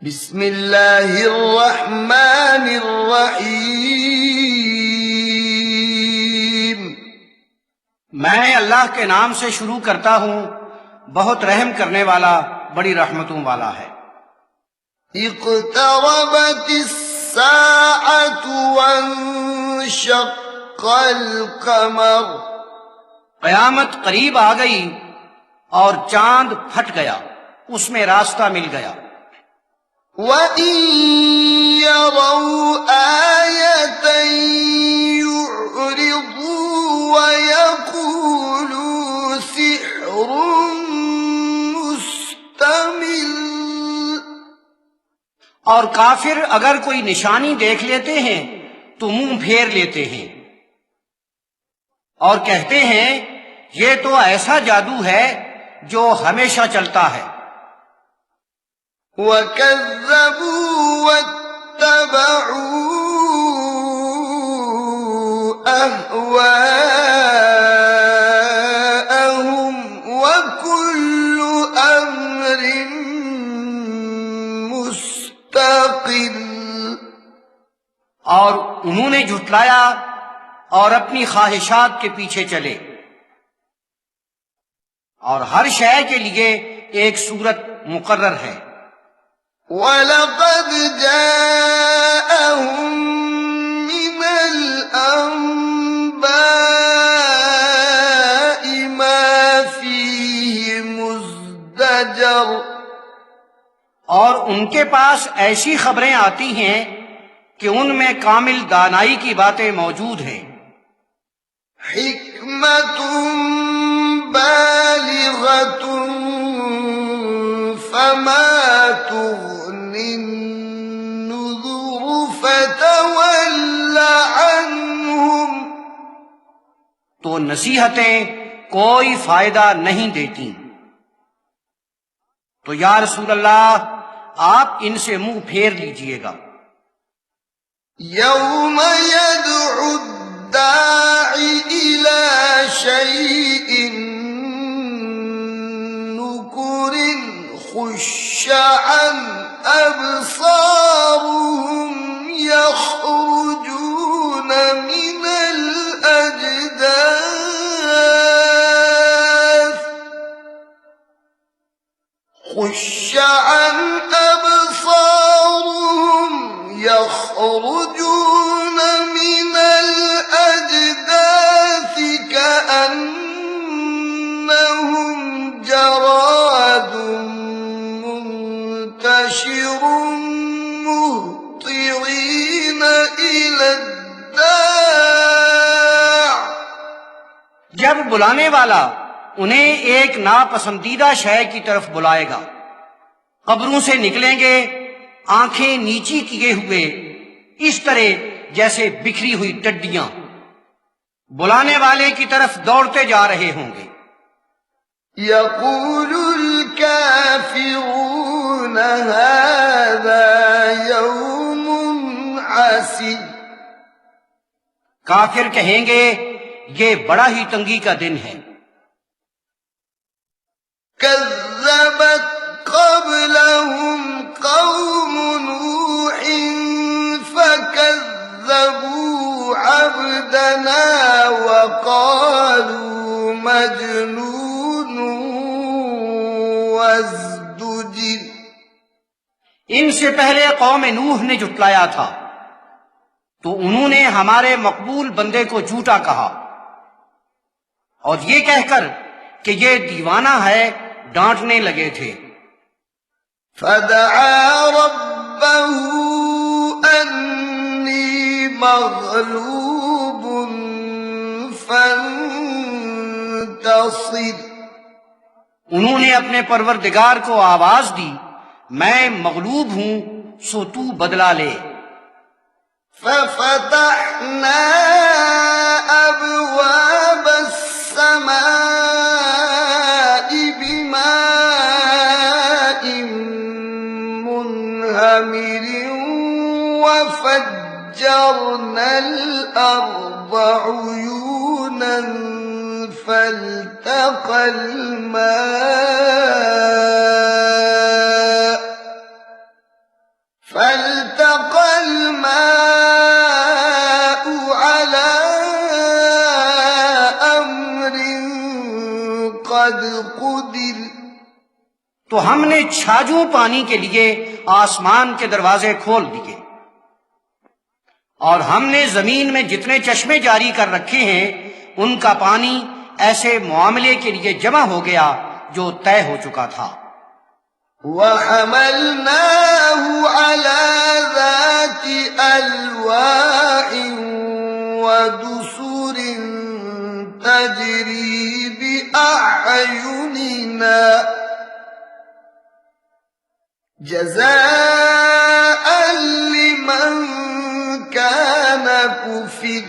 بسم اللہ الرحمن الرحیم۔ میں اللہ کے نام سے شروع کرتا ہوں، بہت رحم کرنے والا، بڑی رحمتوں والا ہے۔ اقتربت الساعة وانشق القمر۔ قیامت قریب آ گئی اور چاند پھٹ گیا، اس میں راستہ مل گیا۔ وَإِن يَرَوْا آيَةً يُعْرِضُوا وَيَقُولُوا سِحْرٌ مُسْتَمِرٌّ۔ اور کافر اگر کوئی نشانی دیکھ لیتے ہیں تو منہ پھیر لیتے ہیں اور کہتے ہیں یہ تو ایسا جادو ہے جو ہمیشہ چلتا ہے۔ وَكَذَّبُوا وَاتَّبَعُوا أَهْوَاءَهُمْ وَكُلُّ أَمْرٍ مُسْتَقِرٌّ۔ اور انہوں نے جھٹلایا اور اپنی خواہشات کے پیچھے چلے، اور ہر شے کے لیے ایک صورت مقرر ہے۔ وَلَقَدْ جَاءَهُم مِّنَ الْأَنبَاءِ مَا فِيهِ مُزْدَجَرٌ۔ اور ان کے پاس ایسی خبریں آتی ہیں کہ ان میں کامل دانائی کی باتیں موجود ہیں۔ حِکْمَةٌ بَالِغَةٌ فَمَا تُغْنِ النُّذُرُ فَتَوَلَّ عَنْهُمْ۔ تو نصیحتیں کوئی فائدہ نہیں دیتی، تو یا رسول اللہ آپ ان سے منہ پھیر لیجئے گا۔ يَوْمَ يَدْعُ الدَّاعِ إِلَى شَيْءٍ نُكُرٍ خُشَّ عَنْ أَبْصَارُهُمْ يَخْرُجُونَ مِنَ الْأَجْدَاثِ خُشَّ عَنْ أَبْصَارُهُمْ يَخْرُجُونَ مِنَ الْأَجْدَاثِ كَأَنَّهُمْ جَرَادٌ مُنتَشِرٌ مُهْطِعِينَ إِلَى الدَّاعِ۔ جب بلانے والا انہیں ایک ناپسندیدہ شے کی طرف بلائے گا، قبروں سے نکلیں گے آنکھیں نیچی کیے ہوئے، اس طرح جیسے بکھری ہوئی ٹڈیاں، بلانے والے کی طرف دوڑتے جا رہے ہوں گے۔ يَقُولُ الْكَافِرُونَ هَذَا يَوْمٌ عَسِرٌ۔ کافر کہیں گے یہ بڑا ہی تنگی کا دن ہے۔ كَذَّبَتْ قَبْلَهُمْ قَوْمُ نُوحٍ فَكَذَّبُوا عَبْدَنَا وَقَالُوا مَجْنُونٌ وَازْدُجِرَ۔ ان سے پہلے قوم نوح نے جھٹلایا تھا تو انہوں نے ہمارے مقبول بندے کو جھوٹا کہا، اور یہ کہہ کر کہ یہ دیوانہ ہے ڈانٹنے لگے تھے۔ فَدَعَا رَبَّهُ أَنِّي مَغْلُوبٌ فَانتَصِرْ۔ انہوں نے اپنے پروردگار کو آواز دی، میں مغلوب ہوں سو تو بدلہ لے۔ فَفَتَحْنَا أَبْوَابَ السَّمَاءِ بِمَاءٍ مُنْهَمِرٍ وَفَجَّرْنَا الْأَرْضَ عُيُونًا فَالْتَقَى الْمَاءُ قدر تو ہم نے چھاجوں پانی کے لیے آسمان کے دروازے کھول دیے، اور ہم نے زمین میں جتنے چشمے جاری کر رکھے ہیں ان کا پانی ایسے معاملے کے لیے جمع ہو گیا جو طے ہو چکا تھا۔ وحملناه على ذات ألواح ودسر تجري بأعيننا جزاء لمن كان كفر،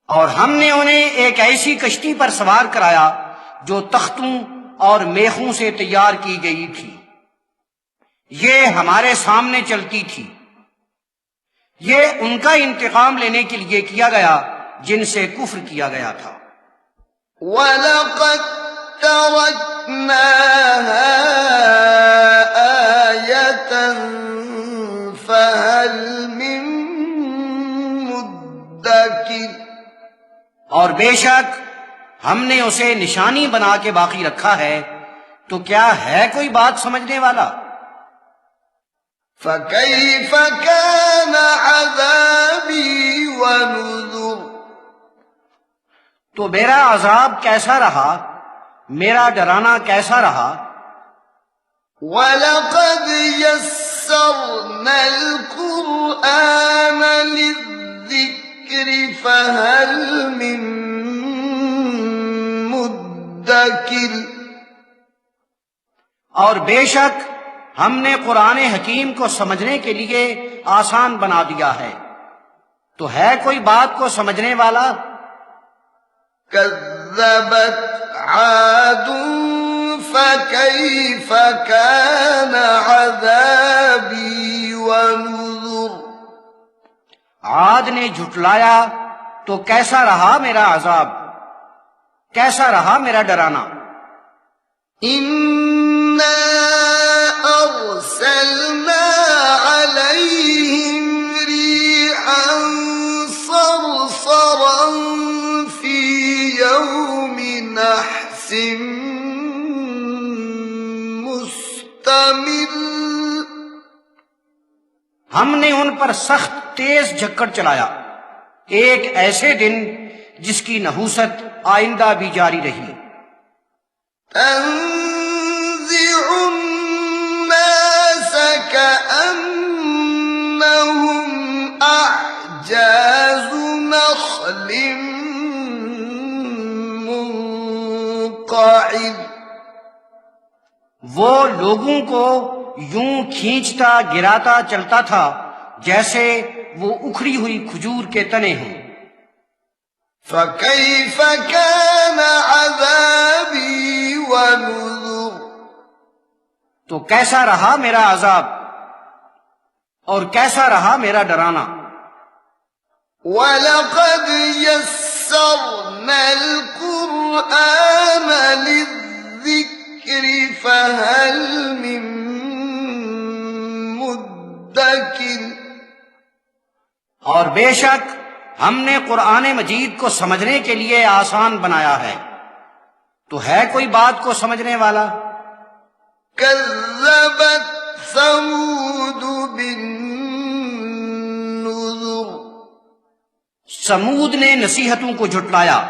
اور ہم نے انہیں ایک ایسی کشتی پر سوار کرایا جو تختوں اور میخوں سے تیار کی گئی تھی، یہ ہمارے سامنے چلتی تھی، یہ ان کا انتقام لینے کے لیے کیا گیا جن سے کفر کیا گیا تھا۔ وَلَقَدْ تَرَكْنَاهَا آيَةً فَهَلْ مِن مُدَّكِرٍ، اور بے شک ہم نے اسے نشانی بنا کے باقی رکھا ہے، تو کیا ہے کوئی بات سمجھنے والا؟ فَكَيْفَ كَانَ عَذَابِي وَنُذُرِ، تو میرا عذاب کیسا رہا، میرا ڈرانا کیسا رہا۔ وَلَقَدْ يَسَّرْنَا الْقُرْآنَ لِلذِّكْرِ فَهَلْ مِن مُدَّكِرٍ، اور بے شک ہم نے قرآن حکیم کو سمجھنے کے لیے آسان بنا دیا ہے، تو ہے کوئی بات کو سمجھنے والا؟ كذبت عاد فكيف كان عذابي ونذر، عاد نے جھٹلایا تو کیسا رہا میرا عذاب، کیسا رہا میرا ڈرانا۔ إنا أرسلنا عليهم ريحا صرصرا في يوم نحس مستمر، ہم نے ان پر سخت تیز جھکڑ چلایا ایک ایسے دن جس کی نحوست آئندہ بھی جاری رہی۔ تنزع الناس كأنهم أعجاز نخل منقعر، وہ لوگوں کو یوں کھینچتا گراتا چلتا تھا جیسے وہ اکھڑی ہوئی کھجور کے تنے ہوں۔ فكيف كان عذابي ونذر، تو کیسا رہا میرا عذاب اور کیسا رہا میرا ڈرانا۔ وَلَقَدْ يَسَّرْنَا الْقُرْآنَ لِلذِّكْرِ فَهَلْ مِن مُدَّكِرٍ، اور بے شک ہم نے قرآن مجید کو سمجھنے کے لیے آسان بنایا ہے، تو ہے کوئی بات کو سمجھنے والا؟ كذبت ثمود بالنذر، سمود نے نصیحتوں کو جھٹلایا،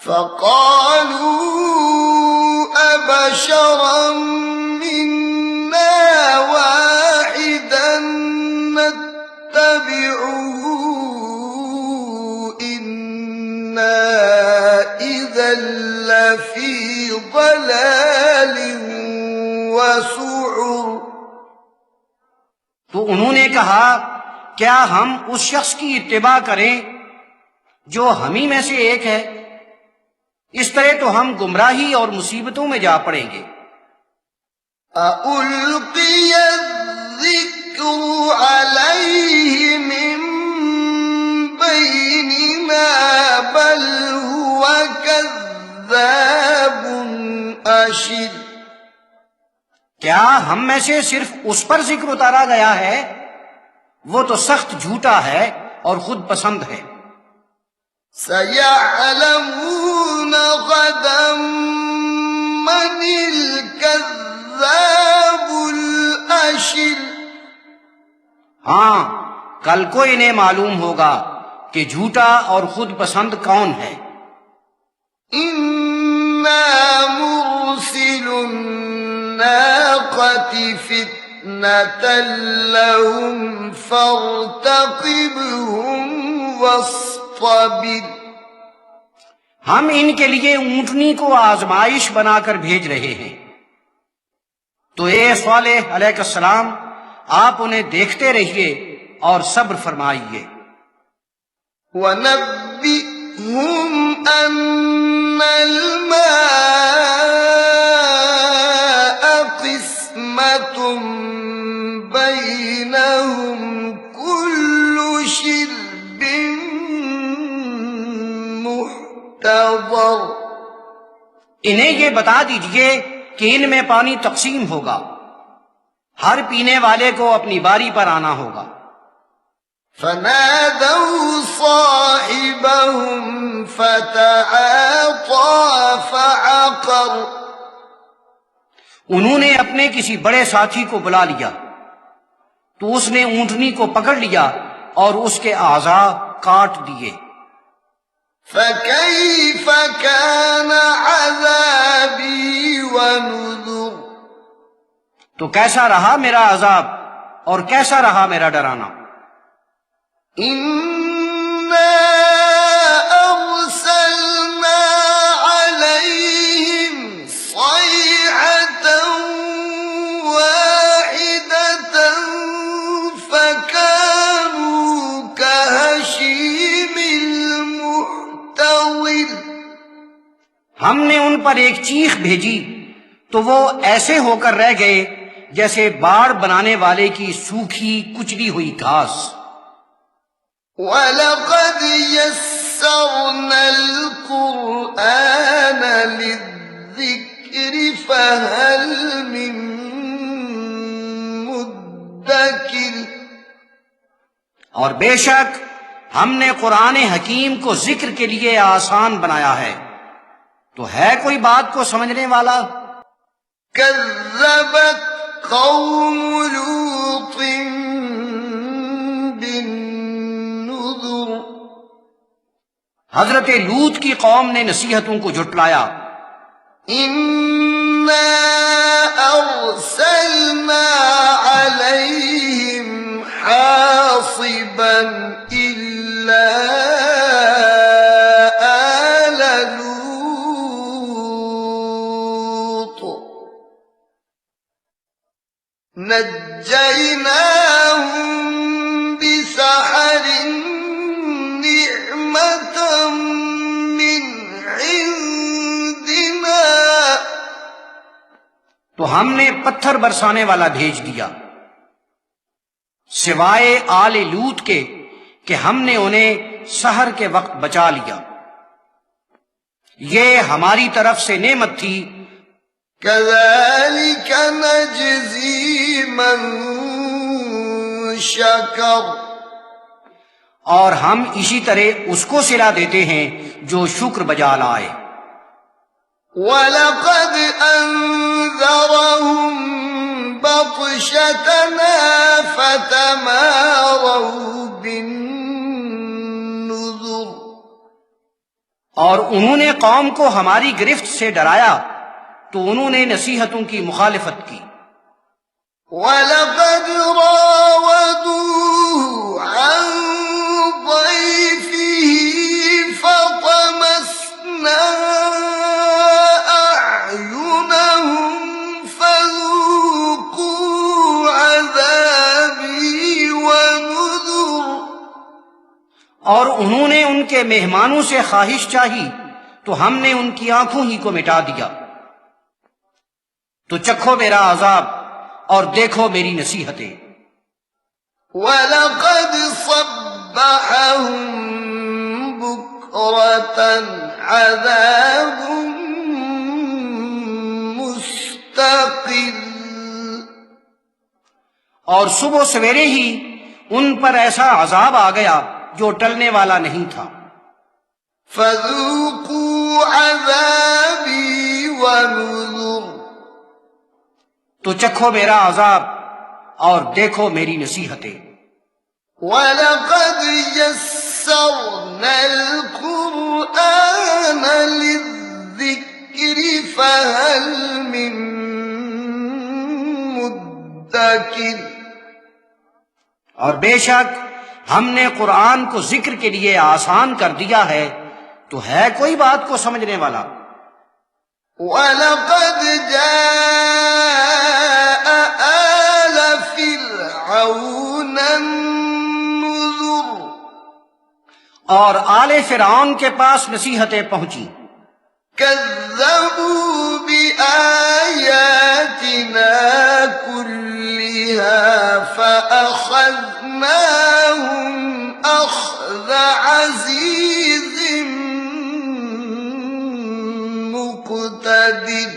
فقالوا أبشرا منا واحدا نتبعه إنا إذا لفي ضلال وسعر، تو انہوں نے کہا کیا ہم اس شخص کی اتباع کریں جو ہمیں میں سے ایک ہے، اس طرح تو ہم گمراہی اور مصیبتوں میں جا پڑیں گے۔ أَأُلْقِيَ الذِّكْرُ عَلَيْهِ مِن بَيْنِنَا بَلْ هُوَ كَذَّابٌ أَشِرٌ، کیا ہم میں سے صرف اس پر ذکر اتارا گیا ہے؟ وہ تو سخت جھوٹا ہے اور خود پسند ہے۔ سَيَعْلَمُونَ غدا من الكذاب الأشر. ہاں کل کو انہیں معلوم ہوگا کہ جھوٹا اور خود پسند کون ہے. إنا مرسل الناقة فتنة لهم فارتقبهم واصطبر. ہم ان کے لیے اونٹنی کو آزمائش بنا کر بھیج رہے ہیں، تو اے صالح علیہ السلام آپ انہیں دیکھتے رہیے اور صبر فرمائیے. وَنَبِّئْهُمْ أَنَّ الْمَاءَ قِسْمَةٌ بَيْنَهُمْ كُلُّ شِرْبٍ مُحْتَضَرٌ. انہیں یہ بتا دیجئے کہ ان میں پانی تقسیم ہوگا، ہر پینے والے کو اپنی باری پر آنا ہوگا. فَنَادَوْا صَاحِبَهُمْ فَتَعَاطَىٰ فَعَقَرَ. انہوں نے اپنے کسی بڑے ساتھی کو بلا لیا تو اس نے اونٹنی کو پکڑ لیا اور اس کے اعضاء کاٹ دیے. فَكَيْفَ كَانَ عَذَابِي وَنُذُرِ. تو کیسا رہا میرا عذاب اور کیسا رہا میرا ڈرانا. إِنَّا أَرْسَلْنَا عَلَيْهِمْ صَيْحَةً وَاحِدَةً فَكَانُوا كَهَشِيمِ الْمُحْتَظِرِ. ہم نے ان پر ایک چیخ بھیجی تو وہ ایسے ہو کر رہ گئے جیسے باڑ بنانے والے کی سوکھی کچلی ہوئی گھاس. وَلَقَدْ يَسَّرْنَا الْقُرْآنَ لِلذِّكْرِ فَهَلْ مِن مُدَّكِرٍ. اور بے شک ہم نے قرآن حکیم کو ذکر کے لیے آسان بنایا ہے، تو ہے کوئی بات کو سمجھنے والا. كَذَّبَتْ قَوْمُ لُوطٍ بِالنُّذُرِ. حضرت لوط کی قوم نے نصیحتوں کو جھٹلایا. إِنَّا أَرْسَلْنَا عَلَيْهِمْ حَاصِبًا إِلَّا آلَ لُوطٍ نَجَّيْنَاهُمْ بِسَحَرٍ نِعْمَةً مِّنْ عِندِنَا. تو ہم نے پتھر برسانے والا بھیج دیا سوائے آل لوط کے کہ ہم نے انہیں سحر کے وقت بچا لیا. یہ ہماری طرف سے نعمت تھی. كَذَلِكَ نَجْزِي مَن شَكَرَ. اور ہم اسی طرح اس کو صلہ دیتے ہیں جو شکر بجا لائے. وَلَقَدْ أَنذَرَهُم بَطْشَتَنَا فَتَمَارَوْا بِالنُّذُرِ. اور انہوں نے قوم کو ہماری گرفت سے ڈرایا تو انہوں نے نصیحتوں کی مخالفت کی. وَلَقَدْ رَاوَدُوهُ عَن ضَيْفِهِ فَطَمَسْنَا أَعْيُنَهُمْ فَذُوقُوا عَذَابِي وَنُذُرِ. اور انہوں نے ان کے مہمانوں سے خواہش چاہی تو ہم نے ان کی آنکھوں ہی کو مٹا دیا. تو چکھو میرا عذاب اور دیکھو میری نصیحتیں. وَلَقَدْ صَبَّحَهُم بُكْرَةً عَذَابٌ مُسْتَقِرٌّ. اور صبح سویرے ہی ان پر ایسا عذاب آ گیا جو ٹلنے والا نہیں تھا. فَذُوقُوا عذابي ونذر تو چکھو میرا عذاب اور دیکھو میری نصیحتیں. وَلَقَدْ يَسَّرْنَا الْقُرْآنَ لِلذِّكْرِ فَهَلْ مِن مُدَّكِرٍ اور بے شک ہم نے قرآن کو ذکر کے لیے آسان کر دیا ہے، تو ہے کوئی بات کو سمجھنے والا. وَلَقَدْ جَاءَ آلَ فِرْعَوْنَ النُّذُرُ اور آل فرعون کے پاس نصیحتیں پہنچی. كَذَّبُوا بِآيَاتِنَا كُلِّهَا فَأَخَذْنَاهُمْ أَخْذَ عَزِيزٍ مُقْتَدِرٍ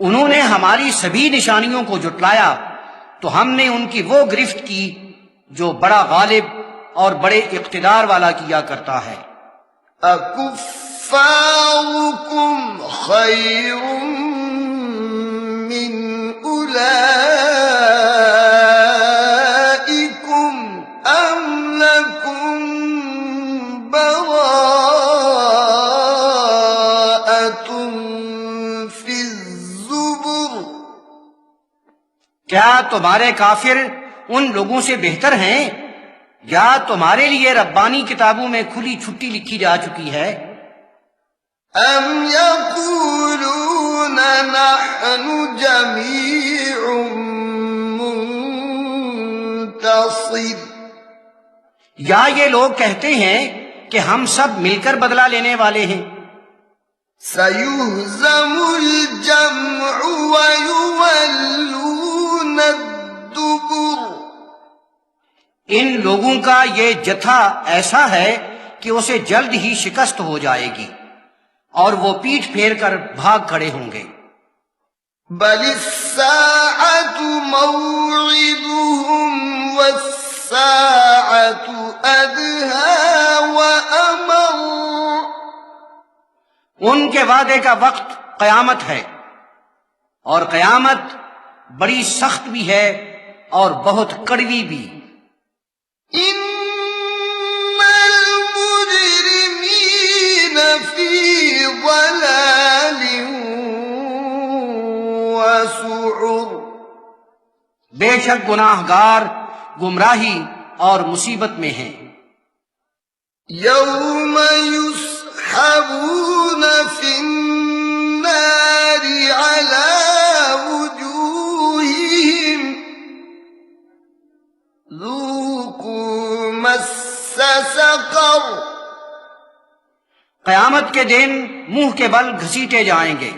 انہوں نے ہماری سبھی نشانیوں کو جھٹلایا تو ہم نے ان کی وہ گرفت کی جو بڑا غالب اور بڑے اقتدار والا کیا کرتا ہے. أَكُفَّارُكُمْ خَيْرٌ مِّنْ أُولَئِكُمْ أَمْ لَكُمْ بَرَاءَةٌ فِي الزُّبُرِ کیا تمہارے کافر ان لوگوں سے بہتر ہیں یا تمہارے لیے ربانی کتابوں میں کھلی چھٹی لکھی جا چکی ہے؟ أَمْ يَقُولُونَ نَحْنُ جَمِيعٌ مُّنتَصِرٌ یا یہ لوگ کہتے ہیں کہ ہم سب مل کر بدلہ لینے والے ہیں. سَيُهْزَمُ الْجَمْعُ وَيُوَلُّونَ الدُّبُرَ ان لوگوں کا یہ جتھا ایسا ہے کہ اسے جلد ہی شکست ہو جائے گی اور وہ پیٹھ پھیر کر بھاگ کھڑے ہوں گے. بَلِ السَّاعَةُ مَوْعِدُهُمْ وَالسَّاعَةُ أَدْهَىٰ وَأَمَرُّ ان کے وعدے کا وقت قیامت ہے اور قیامت بڑی سخت بھی ہے اور بہت کڑوی بھی. إِنَّ الْمُجْرِمِينَ فِي ضَلَالٍ وَسُعُرٍ بے شک گناہ گار گمراہی اور مصیبت میں ہیں. يَوْمَ يُسْحَبُونَ فِي النَّارِ عَلَى وُجُوهِهِمْ ذُوقُوا مَسَّ سَقَرَ قیامت کے دن منہ کے بل گھسیٹے جائیں گے،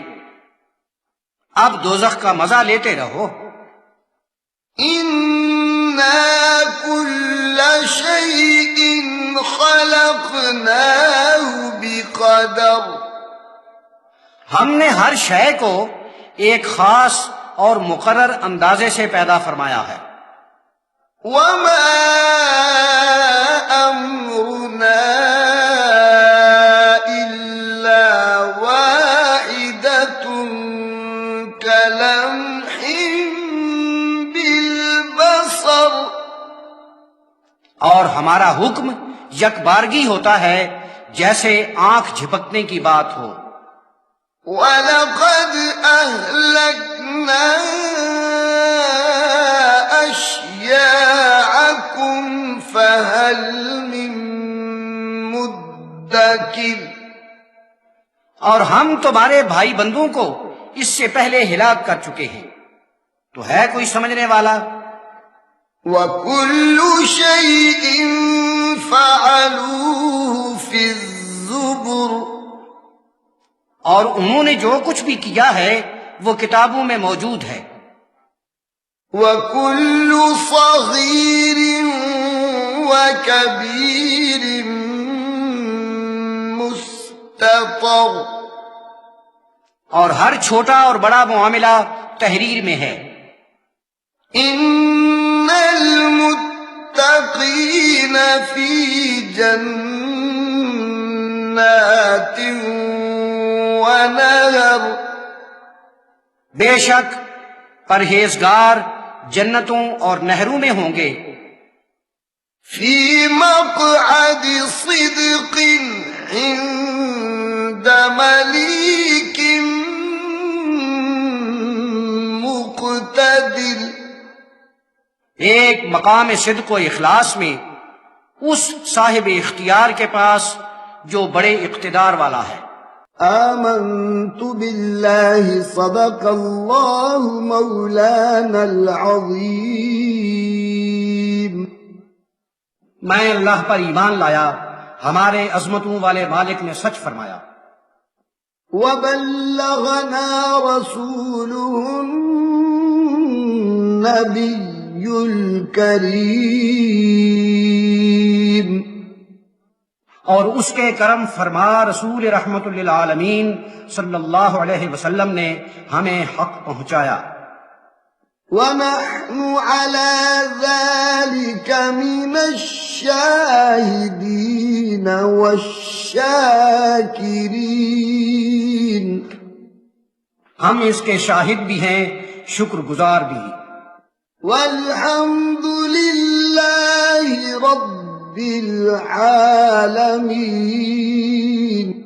اب دوزخ کا مزہ لیتے رہو. إِنَّا كُلَّ شَيْءٍ خَلَقْنَاهُ بِقَدَرٍ ہم نے ہر شے کو ایک خاص اور مقرر اندازے سے پیدا فرمایا ہے. وَمَا أَمْرُنَا إِلَّا وَاحِدَةٌ كَلَمْحٍ بِالْبَصَرِ اور ہمارا حکم یکبارگی ہوتا ہے جیسے آنکھ جھپکنے کی بات ہو. وَلَقَدْ أَهْلَكْنَا أَشْيَاعَكُمْ فَهَلْ مِن مُدَّكِرٍ اور ہم تمہارے بھائی بندوں کو اس سے پہلے ہلاک کر چکے ہیں، تو ہے کوئی سمجھنے والا؟ وَكُلُّ شَيْءٍ فَعَلُوهُ فِي الزُّبُرِ اور انہوں نے جو کچھ بھی کیا ہے وہ کتابوں میں موجود ہے. وَكُلُّ صَغِيرٍ وَكَبِيرٍ مُسْتَطَرٍ اور ہر چھوٹا اور بڑا معاملہ تحریر میں ہے. إِنَّ الْمُتَّقِينَ فِي جَنَّاتٍ جنات ونهر بے شک پرہیزگار جنتوں اور نہروں میں ہوں گے، في مقعد صدق عند مليك مقتدر ایک مقام صدق و اخلاص میں اس صاحب اختیار کے پاس جو بڑے اقتدار والا ہے۔ آمنت بالله صدق الله مولانا العظيم میں اللہ پر ایمان لایا، ہمارے عظمتوں والے مالک نے سچ فرمایا۔ وبلغنا رسوله النبي الكريم اور اس کے کرم فرما رسول رحمت للعالمین صلی اللہ علیہ وسلم نے ہمیں حق پہنچایا۔ ونحن على ذلك من الشاهدين والشاكرين ہم اس کے شاہد بھی ہیں، شکر گزار بھی۔ والحمد لله رب العالمين